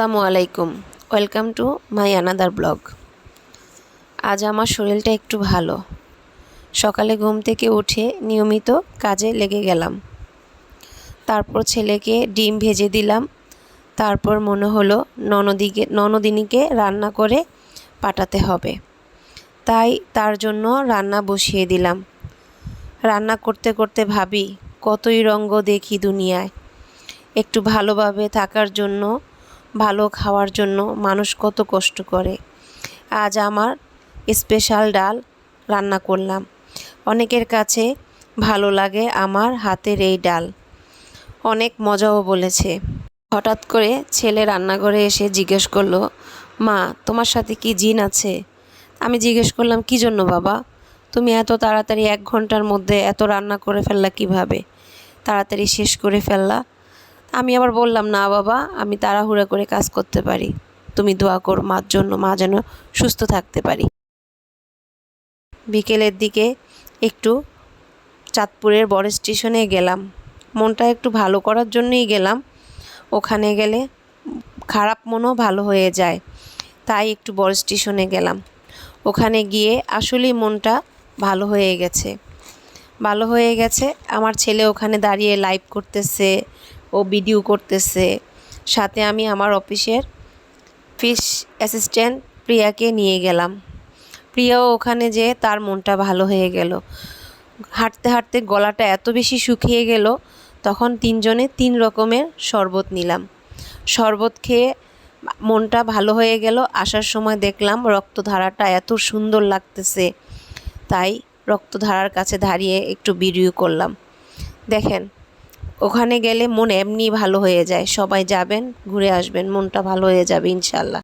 আসসালামু আলাইকুম। Welcome to my another blog. আজ আমার শরীরটা একটু ভালো। সকালে ঘুম থেকে উঠে নিয়মিত কাজে লেগে গেলাম। তারপর ছেলেকে ডিম ভেজে দিলাম। তারপর মনে হলো ননদিনীকে রান্না করে পাঠাতে হবে, তাই তার জন্য রান্না বসিয়ে দিলাম। রান্না করতে করতে ভাবি কতই রঙ্গ দেখি দুনিয়ায়। একটু ভালোভাবে থাকার জন্য, ভালো খাওয়ার জন্য মানুষ কত কষ্ট করে। আজ আমার স্পেশাল ডাল রান্না করলাম। অনেকের কাছে ভালো লাগে আমার হাতের এই ডাল, অনেক মজাও বলেছে। হঠাৎ করে ছেলে রান্নাঘরে এসে জিজ্ঞেস করলো, মা তোমার সাথে কি জিন আছে? আমি জিজ্ঞেস করলাম, কী জন্য বাবা? তুমি এত তাড়াতাড়ি 1 ঘন্টার মধ্যে এত রান্না করে ফেললা কিভাবে? তাড়াতাড়ি শেষ করে ফেললা। আমি আবার বললাম, না বাবা, আমি তাড়াহুড়া করে কাজ করতে পারি। তুমি দোয়া করো মার জন্য, মা যেন সুস্থ থাকতে পারি। বিকেলের দিকে একটু চাঁদপুরের বড় স্টেশনে গেলাম। মনটা একটু ভালো করার জন্যই গেলাম। ওখানে গেলে খারাপ মনও ভালো হয়ে যায়, তাই একটু বড় স্টেশনে গেলাম। ওখানে গিয়ে আসলেই মনটা ভালো হয়ে গেছে। আমার ছেলে ওখানে দাঁড়িয়ে লাইভ করতেছে, ও ভিডিও করতেছে। সাথে আমি আমার অফিসের ফিশ অ্যাসিস্ট্যান্ট প্রিয়াকে নিয়ে গেলাম। প্রিয়াও ওখানে যেয়ে তার মনটা ভালো হয়ে গেল। হাঁটতে হাঁটতে গলাটা এত বেশি শুকিয়ে গেল, তখন 3 জনে 3 রকমের শরবত নিলাম। শরবত খেয়ে মনটা ভালো হয়ে গেল। আসার সময় দেখলাম রক্তধারাটা এত সুন্দর লাগতেছে, তাই রক্তধারার কাছে দাঁড়িয়ে একটু ভিডিও করলাম। দেখেন, ওখানে গেলে মন এমনি ভালো হয়ে যায়। সবাই যাবেন, ঘুরে আসবেন, মনটা ভালো হয়ে যাবে ইনশাল্লাহ।